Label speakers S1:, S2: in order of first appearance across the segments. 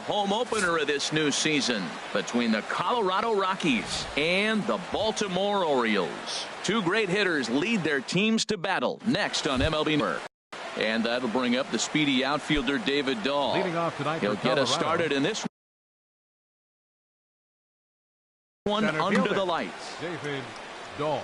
S1: home opener of this new season between the Colorado Rockies and the Baltimore Orioles. Two great hitters lead their teams to battle next on MLB Network. And that'll bring up the speedy outfielder David Dahl. He'll get us started in this one under the lights.
S2: David Dahl.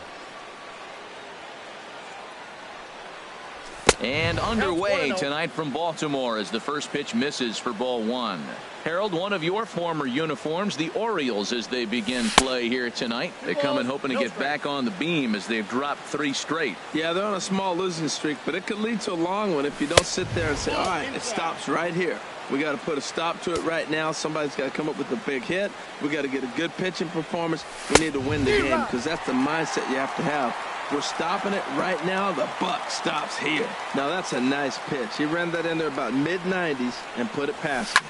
S1: And underway tonight from Baltimore as the first pitch misses for ball one. Harold, one of your former uniforms, the Orioles, as they begin play here tonight. They come in hoping to get back on the beam as they've dropped 3 straight.
S3: Yeah, they're on a small losing streak, but it could lead to a long one if you don't sit there and say, all right, it stops right here. We got to put a stop to it right now. Somebody's got to come up with a big hit. We got to get a good pitching performance. We need to win the game because that's the mindset you have to have. We're stopping it right now. The buck stops here. Now that's a nice pitch. He ran that in there about mid-90s and put it past him.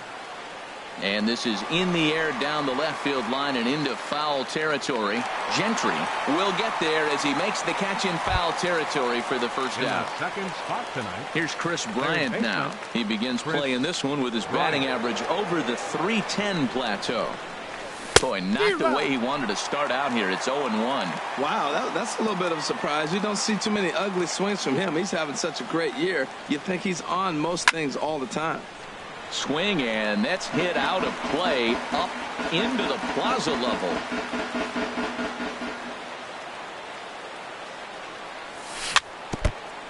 S1: And this is in the air down the left field line and into foul territory. Gentry will get there as he makes the catch in foul territory for the first out.
S2: Second spot tonight.
S1: Here's Chris Bryant now. He begins playing this one with his batting average over the .310 plateau. Boy, not the way he wanted to start out here. It's 0-1.
S3: Wow, that's a little bit of a surprise. You don't see too many ugly swings from him. He's having such a great year. You think he's on most things all the time.
S1: Swing, and that's hit out of play up into the plaza level.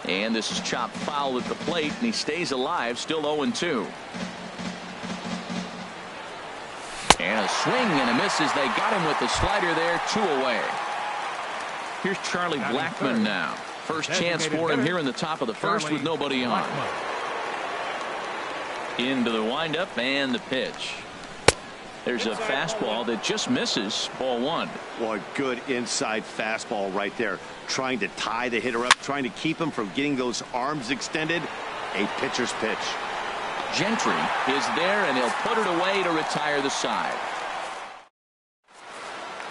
S1: And this is chopped foul at the plate, and he stays alive, still 0-2. And a swing and a miss as they got him with the slider there, 2 away. Here's Charlie Blackmon now. First chance for him here in the top of the first with nobody on. Into the windup and the pitch. There's a fastball that just misses, ball one.
S4: Well, a good inside fastball right there. Trying to tie the hitter up, trying to keep him from getting those arms extended. A pitcher's pitch.
S1: Gentry is there, and he'll put it away to retire the side.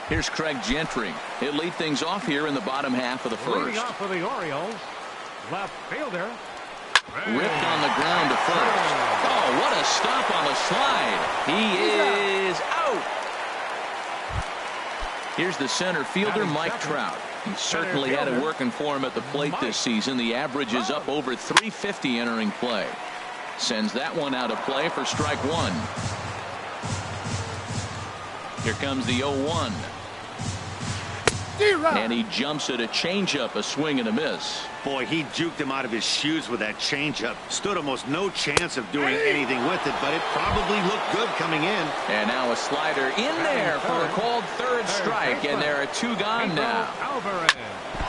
S1: Here's Craig Gentry. He'll lead things off here in the bottom half of the first.
S2: Leading off for the Orioles, left fielder.
S1: Ripped on the ground to first. Oh, what a stop on the slide. He is out. Here's the center fielder, Mike Trout. He certainly had it working for him at the plate this season. The average is up over .350 entering play. Sends that one out of play for strike one. Here comes the 0-1. And he jumps at a changeup, a swing and a miss.
S4: Boy, he juked him out of his shoes with that changeup. Stood almost no chance of doing anything with it, but it probably looked good coming in.
S1: And now a slider in there for a called third strike, and there are 2 gone now.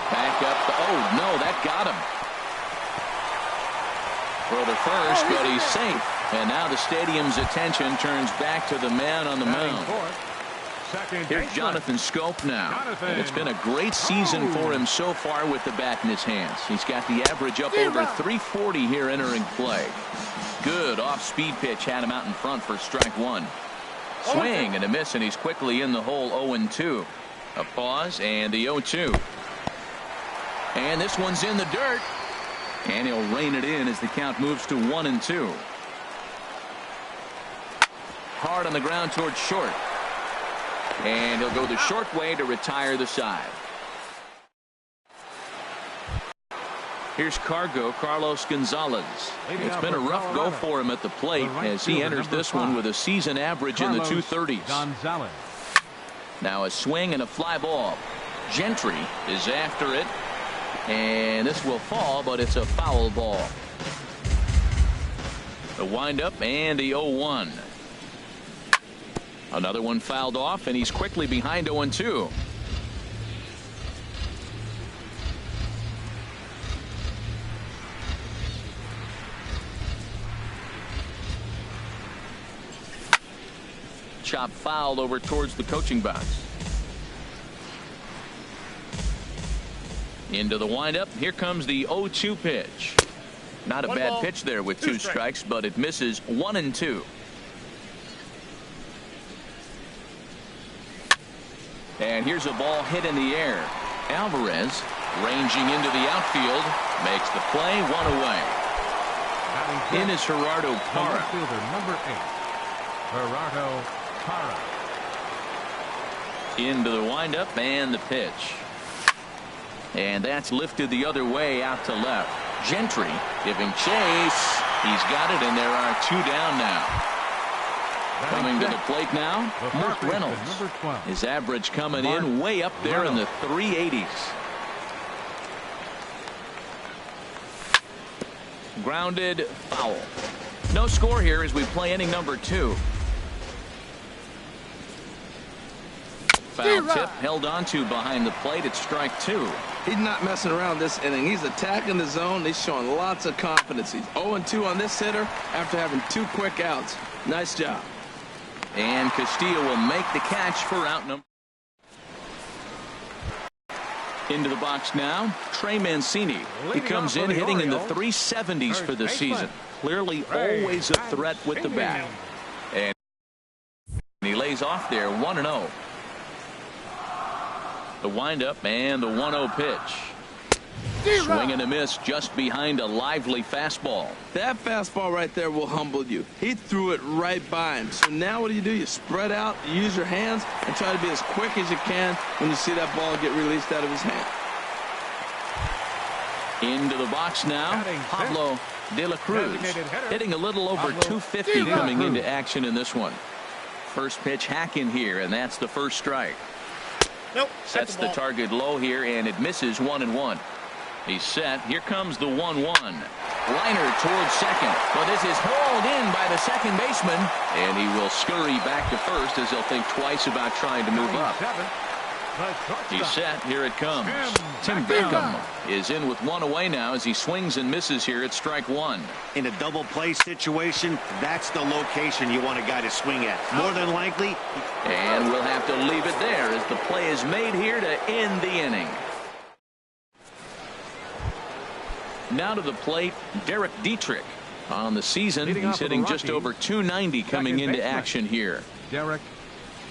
S1: Back up. Oh, no, that got him. For the first, but he's safe. And now the stadium's attention turns back to the man on the mound. Here's Jonathan Scope now. And it's been a great season for him so far with the bat in his hands. He's got the average up over .340 here entering play. Good off-speed pitch had him out in front for strike one. Swing and a miss, and he's quickly in the hole. 0-2. A pause and the 0-2. And this one's in the dirt. And he'll rein it in as the count moves to 1-2. Hard on the ground towards short. And he'll go the short way to retire the side. Here's Carlos Gonzalez. It's been a rough go for him at the plate as he enters this one with a season average in the 230s. Now a swing and a fly ball. Gentry is after it. And this will fall, but it's a foul ball. The windup and the 0-1. Another one fouled off, and he's quickly behind 0-2. Chop fouled over towards the coaching box. Into the windup. Here comes the 0-2 pitch. Not a bad pitch there with 2 strikes, but it misses. 1-2. And here's a ball hit in the air. Alvarez ranging into the outfield makes the play. 1 away. In is Gerardo Parra.
S2: Number 8. Gerardo Parra.
S1: Into the windup and the pitch. And that's lifted the other way out to left. Gentry giving chase. He's got it, and there are 2 down now. Coming to the plate now, Mark Reynolds. His average coming in way up there in the 380s. Grounded foul. No score here as we play inning number 2. Foul tip held onto behind the plate. It's strike 2.
S3: He's not messing around this inning. He's attacking the zone. He's showing lots of confidence. He's 0-2 on this hitter after having 2 quick outs. Nice job.
S1: And Castillo will make the catch for out number. Into the box now, Trey Mancini. He comes in hitting in the 370s for the season. Clearly always a threat with the bat. And he lays off there 1-0. The windup and the 1-0 pitch. Swing and a miss just behind a lively fastball.
S3: That fastball right there will humble you. He threw it right by him. So now what do? You spread out, you use your hands, and try to be as quick as you can when you see that ball get released out of his hand.
S1: Into the box now, Pablo De La Cruz hitting a little over 250 coming into action in this one. First pitch hack in here, and that's the first strike.
S5: Nope.
S1: Sets the target low here, and it misses 1-1. He's set. Here comes the 1-1. Liner towards second. But this is hauled in by the second baseman. And he will scurry back to first as he'll think twice about trying to move up. He's set. Here it comes. Tim Beckham is in with 1 away now as he swings and misses here at strike 1.
S4: In a double play situation, that's the location you want a guy to swing at. More than likely.
S1: And we'll have to leave it there as the play is made here to end the inning. Now to the plate, Derek Dietrich. On the season, he's hitting just over 290 coming into action here.
S2: Derek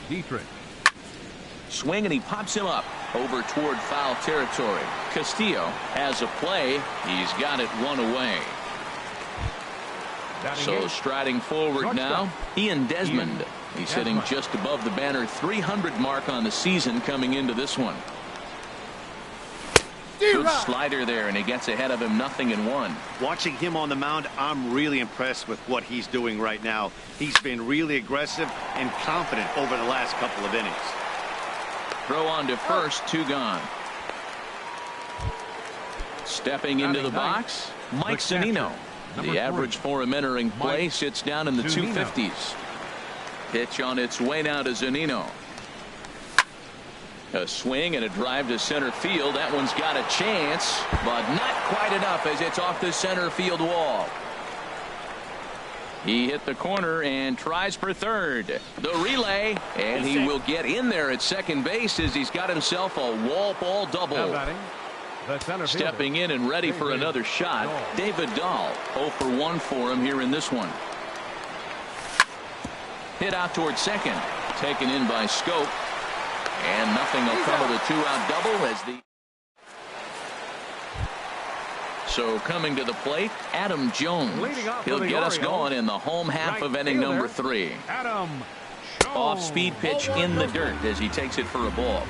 S2: Dietrich.
S1: Swing, and he pops him up over toward foul territory. Castillo has a play. He's got it 1 away. So striding forward now, Ian Desmond. He's hitting just above the banner 300 mark on the season coming into this one. Good slider there, and he gets ahead of him 0-1.
S4: Watching him on the mound, I'm really impressed with what he's doing right now. He's been really aggressive and confident over the last couple of innings.
S1: Throw on to first, 2 gone. Stepping into the box, Mike Zunino. The average for him entering play sits down in the 250s. Pitch on its way now to Zunino. A swing and a drive to center field. That one's got a chance, but not quite enough as it's off the center field wall. He hit the corner and tries for third. The relay, and he will get in there at second base as he's got himself a wall ball double. Stepping in and ready for another shot, David Dahl. 0-for-1 for him here in this one. Hit out towards second. Taken in by Scope. And nothing will come of the 2-out double as the. So coming to the plate, Adam Jones. He'll get us going in the home half of inning number 3. Off-speed pitch in the dirt as he takes it for a ball.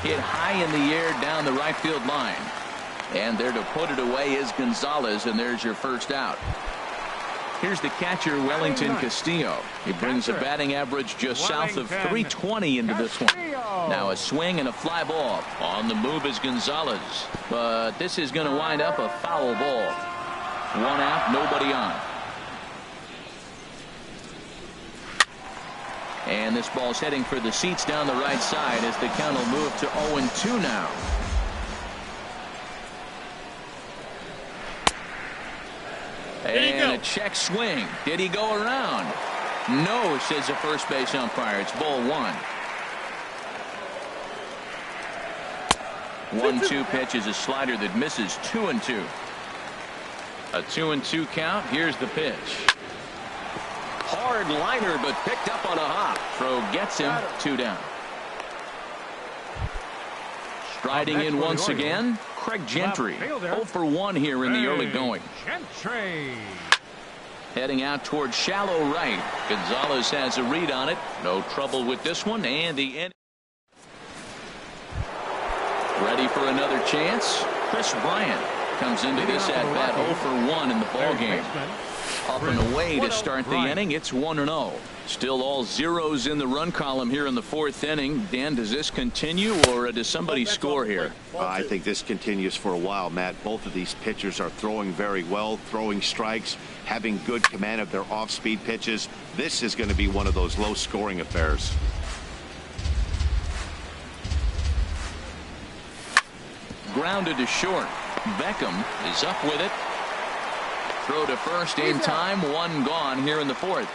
S1: Hit high in the air down the right field line. And there to put it away is Gonzalez, and there's your first out. Here's the catcher, Wellington Castillo. He brings a batting average just south of 320 into this one. Now a swing and a fly ball. On the move is Gonzalez. But this is going to wind up a foul ball. 1 out, nobody on. And this ball's heading for the seats down the right side as the count will move to 0-2 now. And a check swing. Did he go around? No, says the first base umpire. It's ball 1. 1-2 pitch is a slider that misses 2-2. A 2-2 count. Here's the pitch. Hard liner, but picked up on a hop. Throw gets him. 2 down. Striding in once again, Craig Gentry. 0 for 1 here in the early going.
S2: Gentry.
S1: Heading out toward shallow right. Gonzalez has a read on it. No trouble with this one. And the end. Ready for another chance. Chris Bryant comes into this at bat 0 for 1 in the ball game. Up and away to start the inning. It's 1-0. Still all zeros in the run column here in the 4th inning. Dan, does this continue, or does somebody score here?
S4: I think this continues for a while, Matt. Both of these pitchers are throwing very well, throwing strikes, having good command of their off-speed pitches. This is going to be one of those low-scoring affairs.
S1: Grounded to short. Beckham is up with it. Throw to first in time. One gone here in the 4th.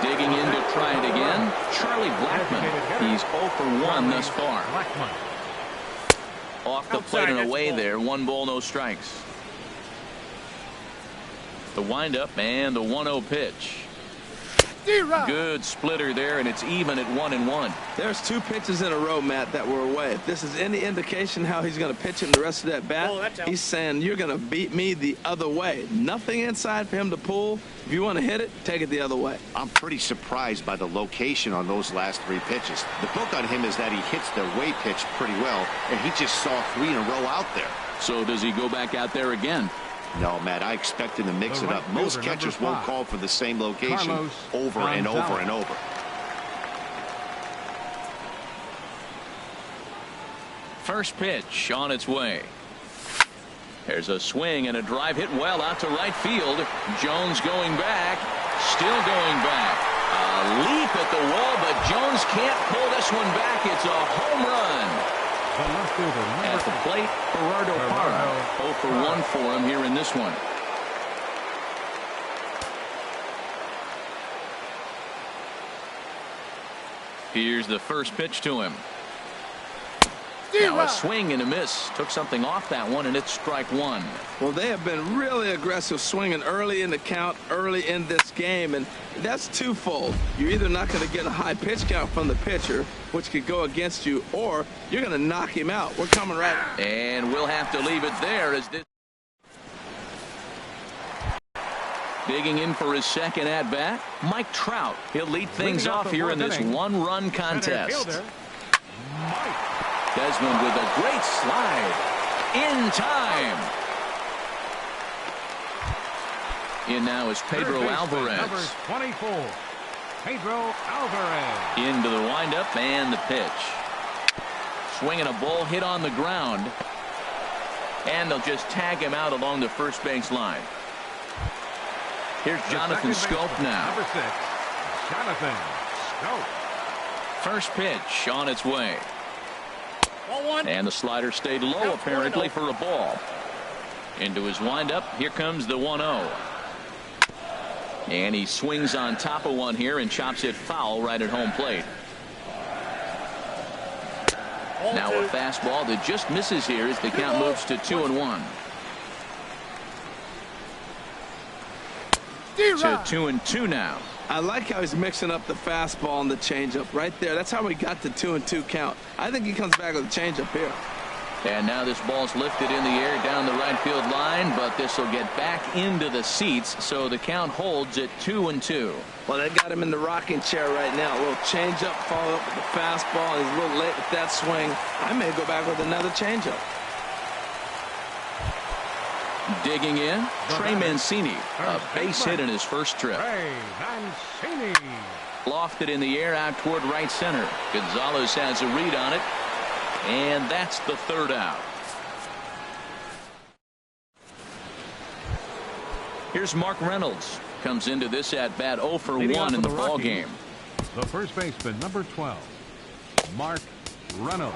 S1: Digging in to try it again. Charlie Blackmon. He's 0 for 1 thus far. Off the plate and away there. 1 ball, no strikes. The windup and the 1-0 pitch. Good splitter there, and it's even at 1-1.
S3: There's 2 pitches in a row, Matt, that were away. If this is any indication how he's going to pitch in the rest of that bat, he's saying you're going to beat me the other way. Nothing inside for him to pull. If you want to hit it, take it the other way.
S4: I'm pretty surprised by the location on those last 3 pitches. The book on him is that he hits the way pitch pretty well, and he just saw 3 in a row out there.
S1: So does he go back out there again?
S4: No, Matt, I expect him to mix it up. Most catchers won't call for the same location over and over and over.
S1: First pitch on its way. There's a swing and a drive hit well out to right field. Jones going back. Still going back. A leap at the wall, but Jones can't pull this one back. It's a home run. At the plate, Gerardo Parra. 0 for 1 for him here in this one. Here's the first pitch to him. Now a swing and a miss. Took something off that one, and it's strike 1.
S3: Well, they have been really aggressive swinging early in the count, early in this game, and that's twofold. You're either not going to get a high pitch count from the pitcher, which could go against you, or you're going to knock him out. We're coming right.
S1: And we'll have to leave it there as this. Digging in for his second at-bat, Mike Trout. He'll lead things off here in this 1-run contest. Desmond with a great slide. In time. In now is Pedro Alvarez.
S2: Number 24, Pedro Alvarez.
S1: Into the windup and the pitch. Swinging a ball hit on the ground. And they'll just tag him out along the first base line. Here's Jonathan Scope now.
S2: Number 6, Jonathan Scope.
S1: First pitch on its way. And the slider stayed low apparently for a ball. Into his windup. Here comes the 1-0. And he swings on top of one here and chops it foul right at home plate. Now a fastball that just misses here as the count moves to 2-1. To 2-2 now.
S3: I like how he's mixing up the fastball and the changeup right there. That's how we got the 2-2 count. I think he comes back with a changeup here.
S1: And now this ball's lifted in the air down the right field line, but this will get back into the seats, so the count holds at 2-2.
S3: Well, they got him in the rocking chair right now. A little changeup, follow up with the fastball, and he's a little late with that swing. I may go back with another changeup.
S1: Digging in, Trey Mancini, a base hit in his first trip.
S2: Trey Mancini.
S1: Lofted in the air out toward right center. Gonzalez has a read on it, and that's the third out. Here's Mark Reynolds. Comes into this at bat 0 for 1 in the ball game.
S2: The first baseman, number 12, Mark Reynolds.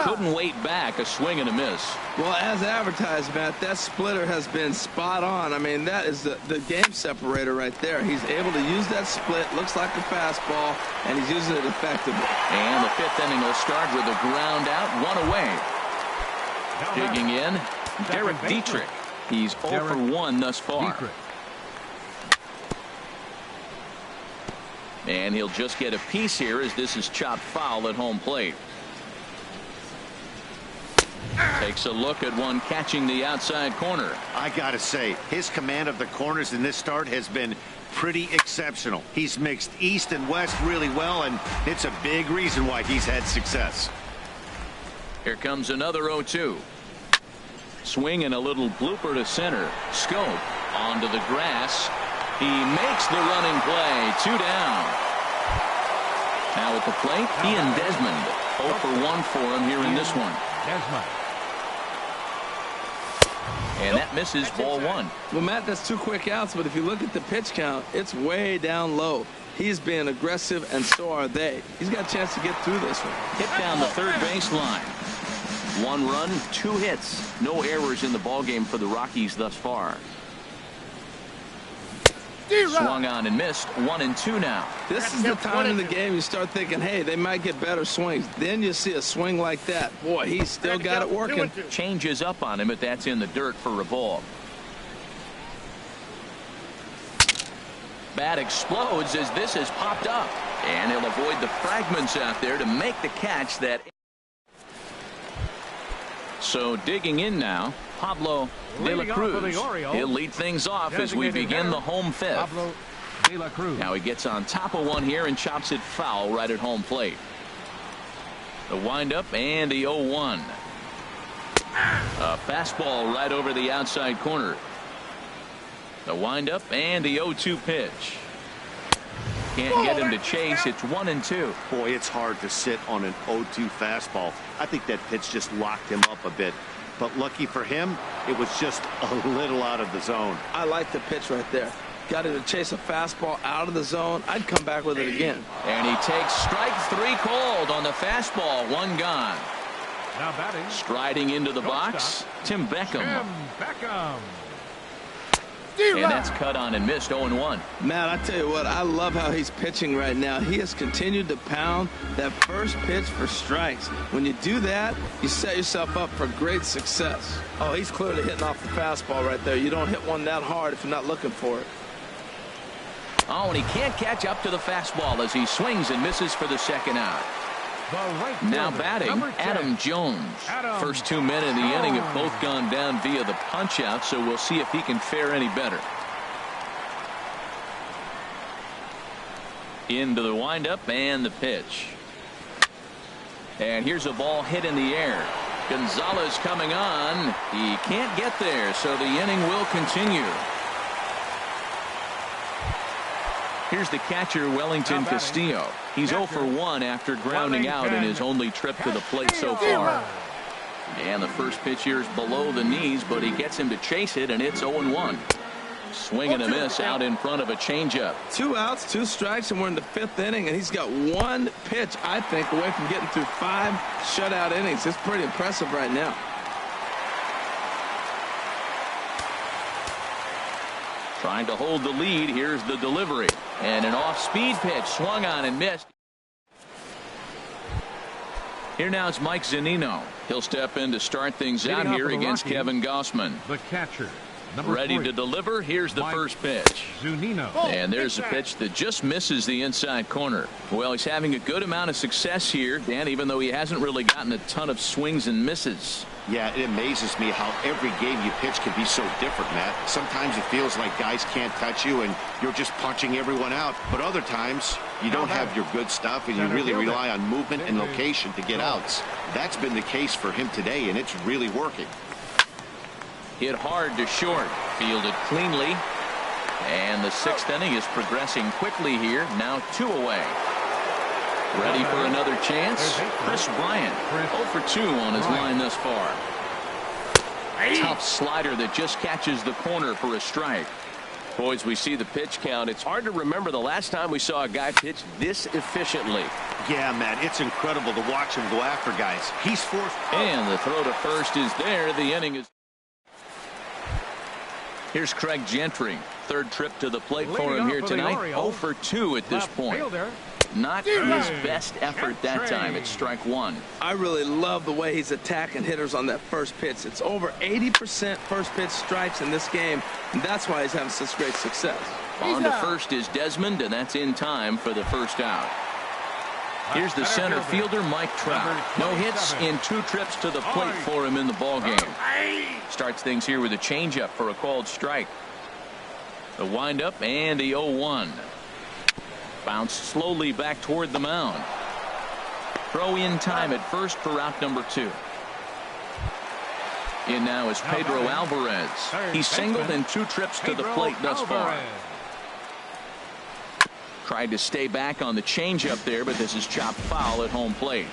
S1: Couldn't wait back. A swing and a miss.
S3: Well, as advertised, Matt, that splitter has been spot on. I mean, that is the game separator right there. He's able to use that split. Looks like a fastball, and he's using it effectively.
S1: And the fifth inning will start with a ground out, one away. Digging in, Derek Dietrich. He's 0 for 1 thus far. And he'll just get a piece here as this is chopped foul at home plate. Takes a look at one catching the outside corner.
S4: I gotta say, his command of the corners in this start has been pretty exceptional. He's mixed east and west really well, and it's a big reason why he's had success.
S1: Here comes another 0-2. Swing and a little blooper to center. Scope onto the grass. He makes the running play. 2 down. Now at the plate, he and Desmond. 0 for 1 for him here in this one.
S2: Desmond.
S1: And that misses, ball 1.
S3: Well, Matt, that's 2 quick outs, but if you look at the pitch count, it's way down low. He's being aggressive, and so are they. He's got a chance to get through this one.
S1: Hit down the third baseline. 1 run, 2 hits. No errors in the ballgame for the Rockies thus far. Swung on and missed. 1-2 now.
S3: This is the time in the game you start thinking, hey, they might get better swings. Then you see a swing like that. Boy, he's still got it working.
S1: Changes up on him, but that's in the dirt for a ball. Bat explodes as this has popped up. And he'll avoid the fragments out there to make the catch that. So digging in now, Pablo De La Cruz. He'll lead things off as we begin the home 5th.
S2: Pablo De La Cruz.
S1: Now he gets on top of one here and chops it foul right at home plate. The windup and the 0-1. A fastball right over the outside corner. The windup and the 0-2 pitch. Can't get him to chase. It's 1-2.
S4: Boy, it's hard to sit on an 0-2 fastball. I think that pitch just locked him up a bit. But lucky for him, it was just a little out of the zone.
S3: I like the pitch right there. Got him to chase a fastball out of the zone. I'd come back with it again.
S1: And he takes strike 3 called on the fastball. 1 gone.
S2: Now batting.
S1: Striding into the box, Tim Beckham.
S2: Tim Beckham.
S1: And that's cut on and missed. 0-1.
S3: Matt, I tell you what, I love how he's pitching right now. He has continued to pound that first pitch for strikes. When you do that, you set yourself up for great success. Oh, he's clearly hitting off the fastball right there. You don't hit one that hard if you're not looking for it.
S1: Oh, and he can't catch up to the fastball as he swings and misses for the second out. Now batting, Adam Jones. First 2 men in the inning have both gone down via the punch out, so we'll see if he can fare any better. Into the windup and the pitch. And here's a ball hit in the air. Gonzalez coming on. He can't get there, so the inning will continue. Here's the catcher, Wellington Castillo. He's 0 for 1 after grounding out in his only trip to the plate so far. And the first pitch here is below the knees, but he gets him to chase it, and it's 0-1. Swing and a miss out in front of a changeup.
S3: 2 outs, 2 strikes, and we're in the 5th inning, and he's got 1 pitch, I think, away from getting through 5 shutout innings. It's pretty impressive right now.
S1: Trying to hold the lead. Here's the delivery. And an off-speed pitch swung on and missed. Here now is Mike Zunino. He'll step in to start things out here against Kevin Gausman.
S2: The catcher.
S1: Ready to deliver. Here's the first pitch.
S2: Zunino.
S1: And there's a pitch that just misses the inside corner. Well, he's having a good amount of success here, Dan, even though he hasn't really gotten a ton of swings and misses.
S4: Yeah, it amazes me how every game you pitch can be so different, Matt. Sometimes it feels like guys can't touch you and you're just punching everyone out. But other times you don't have your good stuff and you really rely on movement and location to get outs. That's been the case for him today, and it's really working.
S1: Hit hard to short. Fielded cleanly. And the 6th inning is progressing quickly here. Now 2 away. Ready for another chance. Chris Bryant 0 for 2 on his line thus far. Tough slider that just catches the corner for a strike. Boys, we see the pitch count. It's hard to remember the last time we saw a guy pitch this efficiently.
S4: Yeah, Matt, it's incredible to watch him go after guys. He's forced.
S1: And the throw to first is there. The inning is. Here's Craig Gentry. 3rd trip to the plate for him here tonight. 0 for 2 at this point. Not his best effort that time. It's strike 1.
S3: I really love the way he's attacking hitters on that first pitch. It's over 80% first pitch strikes in this game, and that's why he's having such great success.
S1: On to first is Desmond, and that's in time for the first out. Here's the center fielder, Mike Trout. No hits in 2 trips to the plate for him in the ballgame. Starts things here with a changeup for a called strike. The windup and the 0-1. Bounce slowly back toward the mound. Throw in time at first for out number 2. In now is Pedro Alvarez. He's singled in 2 trips to the plate thus far. Tried to stay back on the changeup there, but this is chopped foul at home plate.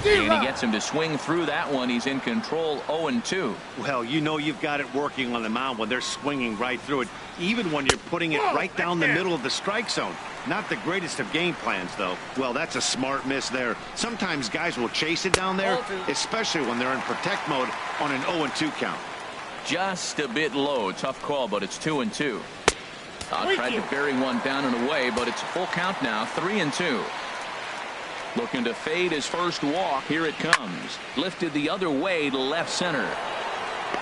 S1: And he gets him to swing through that one. He's in control, 0-2.
S4: Well, you know you've got it working on the mound when they're swinging right through it, even when you're putting it right down the middle of the strike zone. Not the greatest of game plans, though. Well, that's a smart miss there. Sometimes guys will chase it down there, especially when they're in protect mode on an 0-2 count.
S1: Just a bit low. Tough call, but it's 2-2. Tried to bury one down and away, but it's a full count now, 3-2. Looking to fade his first walk. Here it comes. Lifted the other way to left center.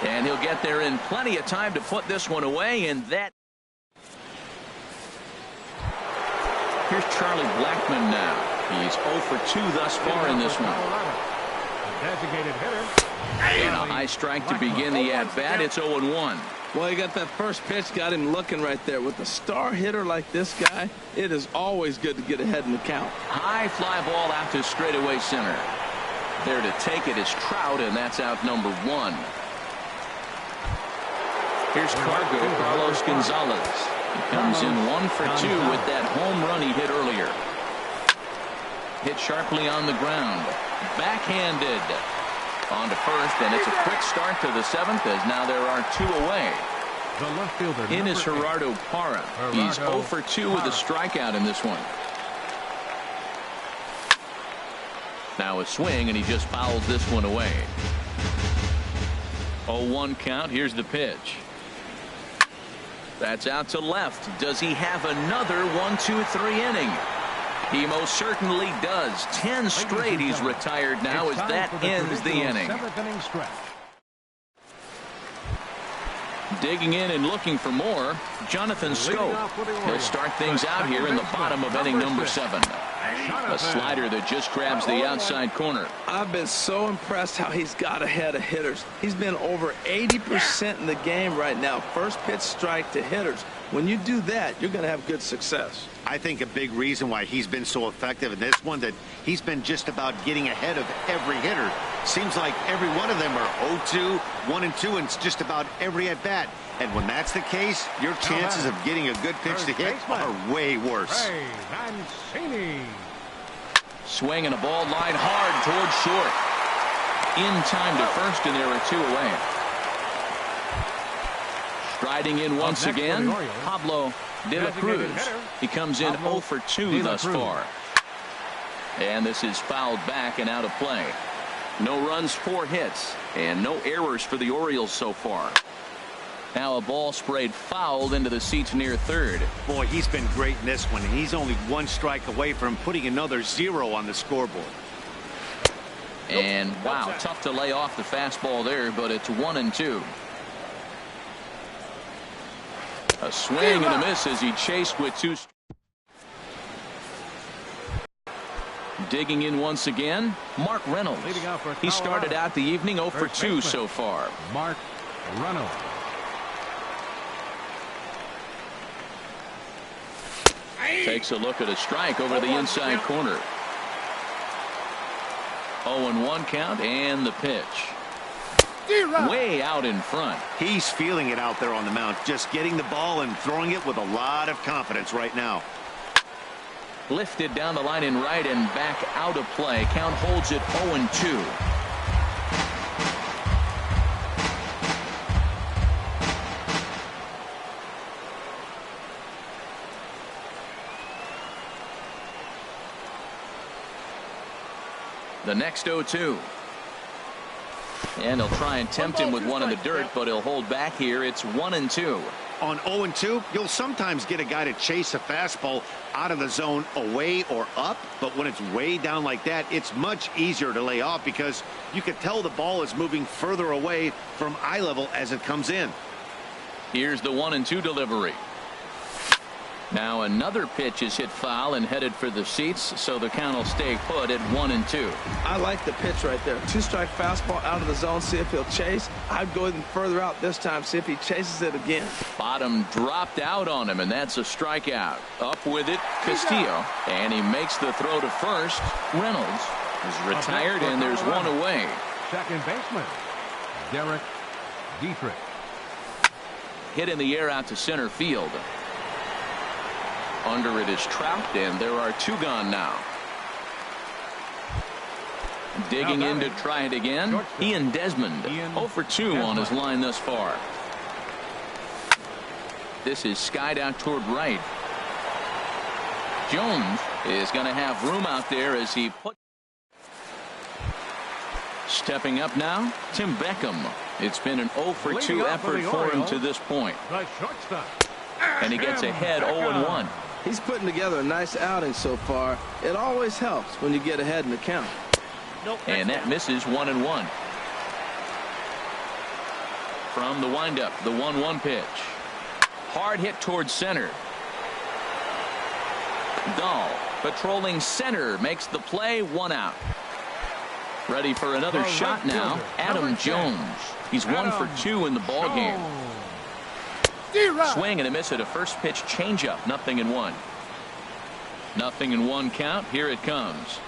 S1: And he'll get there in plenty of time to put this one away, and that. Here's Charlie Blackmon now. He's 0 for 2 thus far in this one.
S2: Designated hitter.
S1: And a high strike to begin the at-bat. It's 0-1.
S3: Well, he got that first pitch, got him looking right there. With a star hitter like this guy, it is always good to get ahead in the count.
S1: High fly ball out to straightaway center. There to take it is Trout, and that's out number 1. Here's Carlos Gonzalez. He comes in 1 for 2 with that home run he hit earlier. Hit sharply on the ground. Backhanded. On to first, and it's a quick start to the 7th, as now there are 2 away.
S2: The left fielder,
S1: in is Gerardo Parra. He's 0 for 2 with a strikeout in this one. Now a swing, and he just fouls this one away. 0-1 count. Here's the pitch. That's out to left. Does he have another 1-2-3 inning? He most certainly does. 10 straight he's retired now as that ends the inning. Digging in and looking for more, Jonathan Schoop. He'll start things out here in the bottom of inning number 7. A slider that just grabs the outside corner.
S3: I've been so impressed how he's got ahead of hitters. He's been over 80% in the game right now. First pitch strike to hitters. When you do that, you're going to have good success.
S4: I think a big reason why he's been so effective in this one, that he's been just about getting ahead of every hitter. Seems like every one of them are 0-2, 1-2, and it's just about every at bat. And when that's the case, your chances of getting a good pitch to hit are way worse.
S1: Swing and a ball line hard towards short. In time to first, and there are 2 away. Striding in once again, Pablo De La Cruz. He comes in 0 for 2 thus far. And this is fouled back and out of play. No runs, 4 hits, and no errors for the Orioles so far. Now a ball sprayed fouled into the seats near third.
S4: Boy, he's been great in this one, and he's only 1 strike away from putting another 0 on the scoreboard.
S1: And wow, tough to lay off the fastball there, but it's 1-2. A swing and a miss as he chased with 2. Digging in once again, Mark Reynolds. He started out the evening 0 for 2 so far.
S2: Mark Reynolds.
S1: Takes a look at a strike over the inside corner. 0-1 count, and the pitch. Way out in front.
S4: He's feeling it out there on the mound, just getting the ball and throwing it with a lot of confidence right now.
S1: Lifted down the line in right and back out of play. Count holds it 0-2. The next 0-2. And he'll try and tempt him with one in the dirt, but he'll hold back here. It's 1-2.
S4: On 0-2, you'll sometimes get a guy to chase a fastball out of the zone away or up, but when it's way down like that, it's much easier to lay off because you can tell the ball is moving further away from eye level as it comes in.
S1: Here's the 1-2 delivery. Now another pitch is hit foul and headed for the seats, so the count will stay put at 1-2.
S3: I like the pitch right there. 2-strike fastball out of the zone, see if he'll chase. I'd go even further out this time, see if he chases it again.
S1: Bottom dropped out on him, and that's a strikeout. Up with it, Castillo, and he makes the throw to first. Reynolds is retired, and there's one away.
S2: Second baseman, Derek Dietrich.
S1: Hit in the air out to center field. Under it is Trout, and there are two gone now. Digging in to try it again, Ian Desmond. 0 for 2 on his line thus far. This is skied out toward right. Jones is going to have room out there as he put. Stepping up now, Tim Beckham. It's been an 0 for 2 effort for him to this point. And he gets ahead 0-1.
S3: He's putting together a nice outing so far. It always helps when you get ahead in the count.
S1: And that misses 1-1. From the windup, the 1-1 pitch. Hard hit towards center. Dahl patrolling center makes the play, 1 out. Ready for another shot now, Adam Jones. He's 1 for 2 in the ball game. Swing and a miss at a first pitch changeup. 0-1. 0-1 count. Here it comes.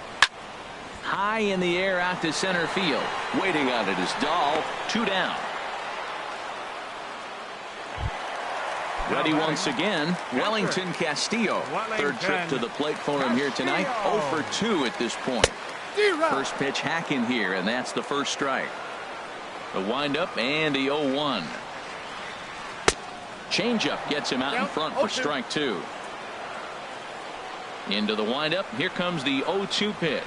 S1: High in the air out to center field. Waiting on it is Dahl. 2 down. Ready once again, Wellington Castillo. Third trip to the plate for him here tonight. 0 for 2 at this point. First pitch hacking here, and that's the first strike. The windup and the 0-1. Changeup gets him out in front for strike 2. Into the windup. Here comes the 0-2 pitch.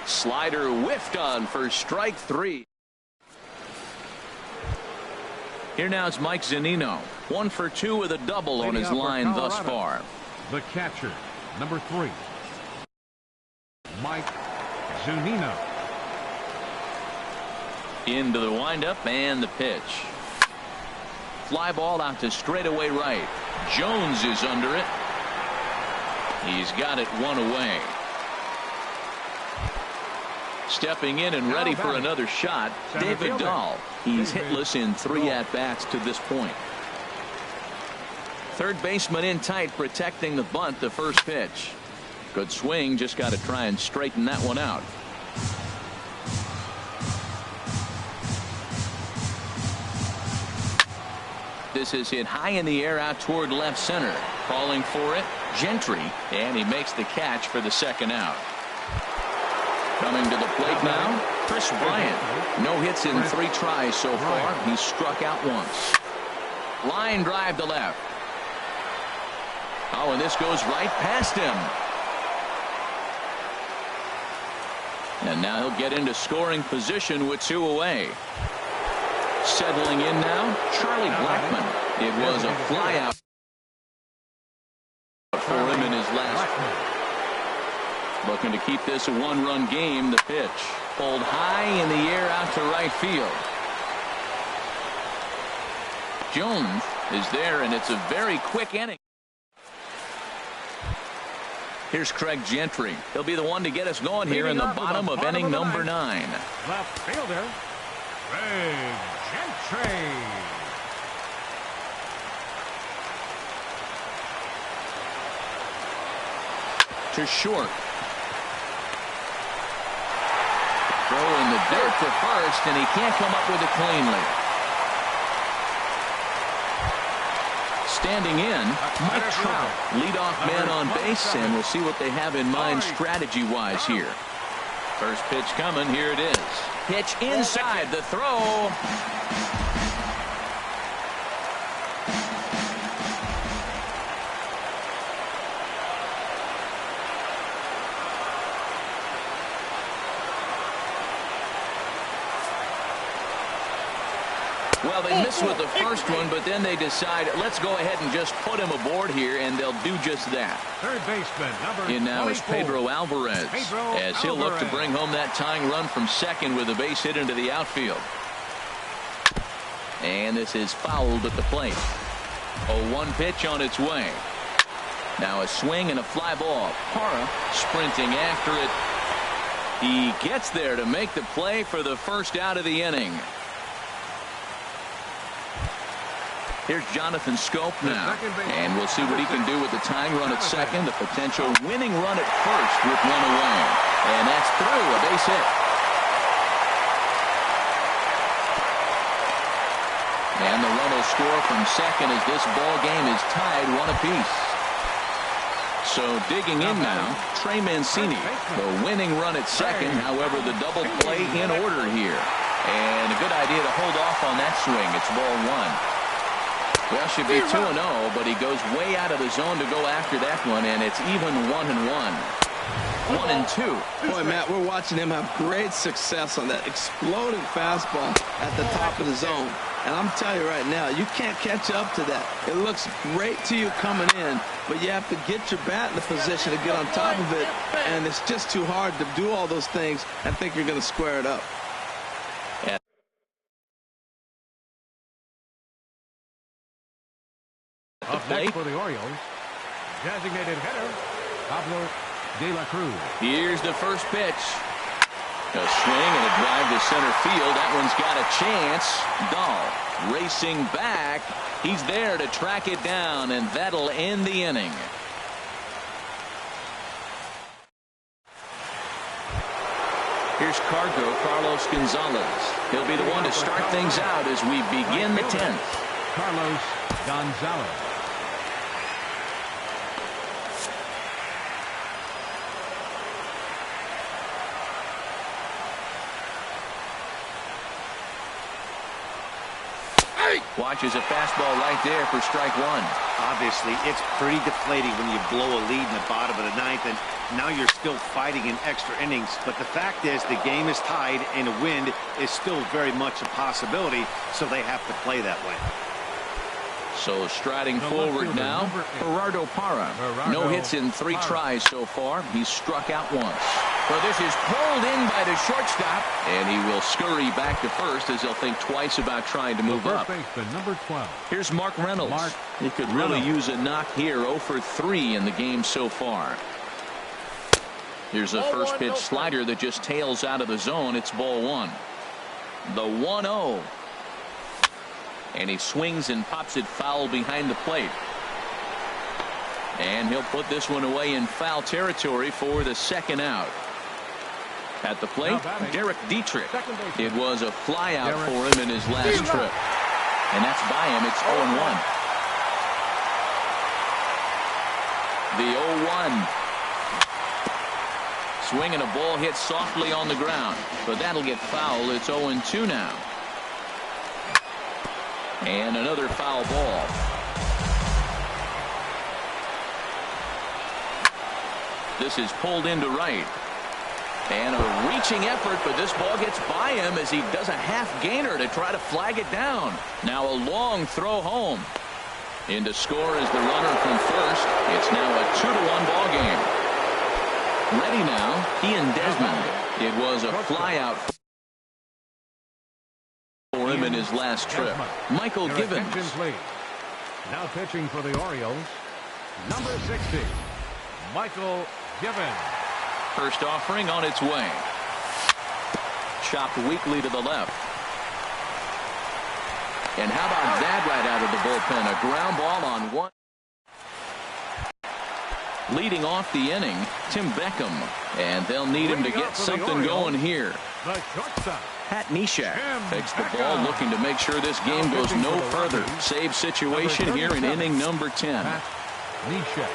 S1: Slider whiffed on for strike 3. Here now is Mike Zunino. 1 for 2 with a double on his line thus far.
S2: The catcher, number 3, Mike Zunino.
S1: Into the windup and the pitch. Fly ball out to straightaway right. Jones is under it. He's got it 1 away. Stepping in and ready for another shot, David Dahl. He's hitless in 3 at-bats to this point. Third baseman in tight, protecting the bunt, the first pitch. Good swing, just got to try and straighten that one out. This is hit high in the air out toward left center. Calling for it, Gentry, and he makes the catch for the second out. Coming to the plate now, Chris Bryant. No hits in 3 tries so far. He's struck out once. Line drive to left. Oh, and this goes right past him. And now he'll get into scoring position with 2 away. Settling in now, Charlie Blackmon. It was a fly out for him in his last. Looking to keep this a 1-run game. The pitch pulled high in the air out to right field. Jones is there, and it's a very quick inning. Here's Craig Gentry. He'll be the one to get us going here in the bottom of inning number 9.
S2: Left fielder, Craig Gentry.
S1: To short. Throw in the dirt to first, and he can't come up with it cleanly. Standing in, Mike Trout, leadoff man on base, and we'll see what they have in mind strategy-wise here. First pitch coming, here it is. Pitch inside, the throw. Well, they miss with the first one, but then they decide, let's go ahead and just put him aboard here, and they'll do just that.
S2: Third baseman, number
S1: In now
S2: 24.
S1: is Pedro Alvarez, as he'll look to bring home that tying run from second with a base hit into the outfield. And this is fouled at the plate. A 1 pitch on its way. Now a swing and a fly ball. Parra sprinting after it. He gets there to make the play for the first out of the inning. Here's Jonathan Scope now, and we'll see what he can do with the tying run at second, the potential winning run at first with one away. And that's through, a base hit. And the run will score from second as this ball game is tied 1 apiece. So digging in now, Trey Mancini, the winning run at second. However, the double play in order here. And a good idea to hold off on that swing. It's ball 1. Well, should be 2-0, but he goes way out of the zone to go after that one, and it's even 1-1. 1-2.
S3: Boy, Matt, we're watching him have great success on that exploding fastball at the top of the zone. And I'm telling you right now, you can't catch up to that. It looks great to you coming in, but you have to get your bat in the position to get on top of it, and it's just too hard to do all those things and think you're going to square it up.
S2: Up next for the Orioles, designated hitter, Pablo De La Cruz.
S1: Here's the first pitch. A swing and a drive to center field. That one's got a chance. Dahl racing back. He's there to track it down, and that'll end the inning. Here's Carlos Gonzalez. He'll be the one to start things out as we begin the 10th.
S2: Carlos Gonzalez.
S1: Watches a fastball right there for strike 1.
S4: Obviously, it's pretty deflating when you blow a lead in the bottom of the 9th, and now you're still fighting in extra innings. But the fact is, the game is tied, and a win is still very much a possibility, so they have to play that way.
S1: So striding forward now, Gerardo Parra. No hits in 3 tries so far. He's struck out once. Well, this is pulled in by the shortstop, and he will scurry back to first as he'll think twice about trying to move up.
S2: Number 12.
S1: Here's Mark Reynolds. He could really use a knock here. 0 for 3 in the game so far. Here's a first pitch slider that just tails out of the zone. It's ball 1. The 1-0. And he swings and pops it foul behind the plate. And he'll put this one away in foul territory for the second out. At the plate, Derek Dietrich. It was a fly out for him in his last trip. And that's by him. It's 0-1. The 0-1. Swing and a ball hit softly on the ground. But that'll get foul. It's 0-2 now. And another foul ball. This is pulled into right. And a reaching effort, but this ball gets by him as he does a half gainer to try to flag it down. Now a long throw home. In to score is the runner from first. It's now a 2-1 ball game. Ready now, Ian Desmond. It was a fly out for him in his last trip. Michael Givens.
S2: Now pitching for the Orioles, number 60, Michael Givens.
S1: First offering on its way. Chopped weakly to the left. And how about that right out of the bullpen? A ground ball on 1. Leading off the inning, Tim Beckham. And they'll need him to get something going here. Pat Neshek takes the ball, looking to make sure this game goes no further. Save situation here in inning number 10.
S2: Pat Neshek.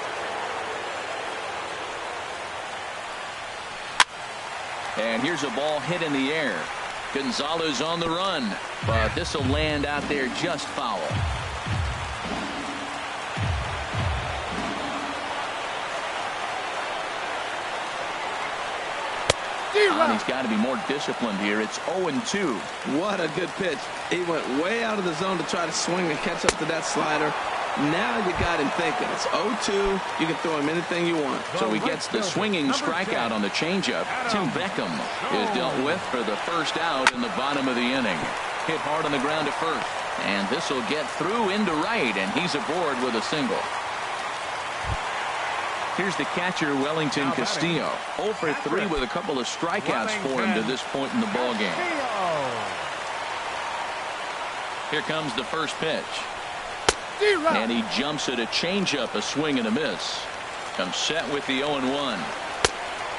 S1: And here's a ball hit in the air. Gonzalez on the run, but this will land out there just foul. And he's got to be more disciplined here. It's 0-2.
S3: What a good pitch. He went way out of the zone to try to swing and catch up to that slider. Now you got him thinking. It's 0-2. You can throw him anything you want.
S1: So he gets the swinging strikeout on the changeup. Tim Beckham is dealt with for the first out in the bottom of the inning. Hit hard on the ground to first. And this will get through into right, and he's aboard with a single. Here's the catcher, Wellington Castillo. 0 for 3 with a couple of strikeouts for him to this point in the ballgame. Here comes the first pitch. And he jumps at a changeup, a swing and a miss. Comes set with the 0-1.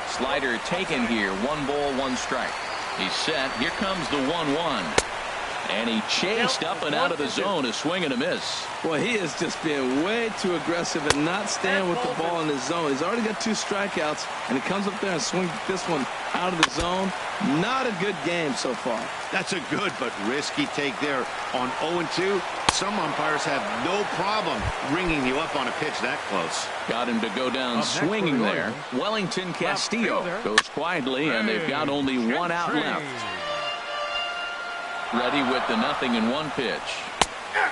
S1: Slider taken here. 1 ball, 1 strike. He's set. Here comes the 1-1. And he chased up and out of the zone, a swing and a miss.
S3: Boy, he is just being way too aggressive and not staying with the ball in his zone. He's already got 2 strikeouts, and he comes up there and swings this one out of the zone. Not a good game so far.
S4: That's a good but risky take there. On 0-2, some umpires have no problem ringing you up on a pitch that close.
S1: Got him to go down swinging there. Wellington Castillo goes quietly, and they've got only 1 out left. Ready with the 0-1 pitch.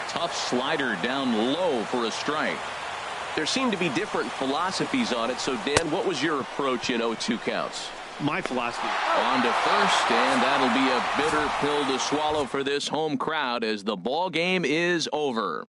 S1: Tough slider down low for a strike. There seem to be different philosophies on it. So, Dan, what was your approach in 0-2 counts?
S4: My philosophy.
S1: On to first, and that'll be a bitter pill to swallow for this home crowd as the ball game is over.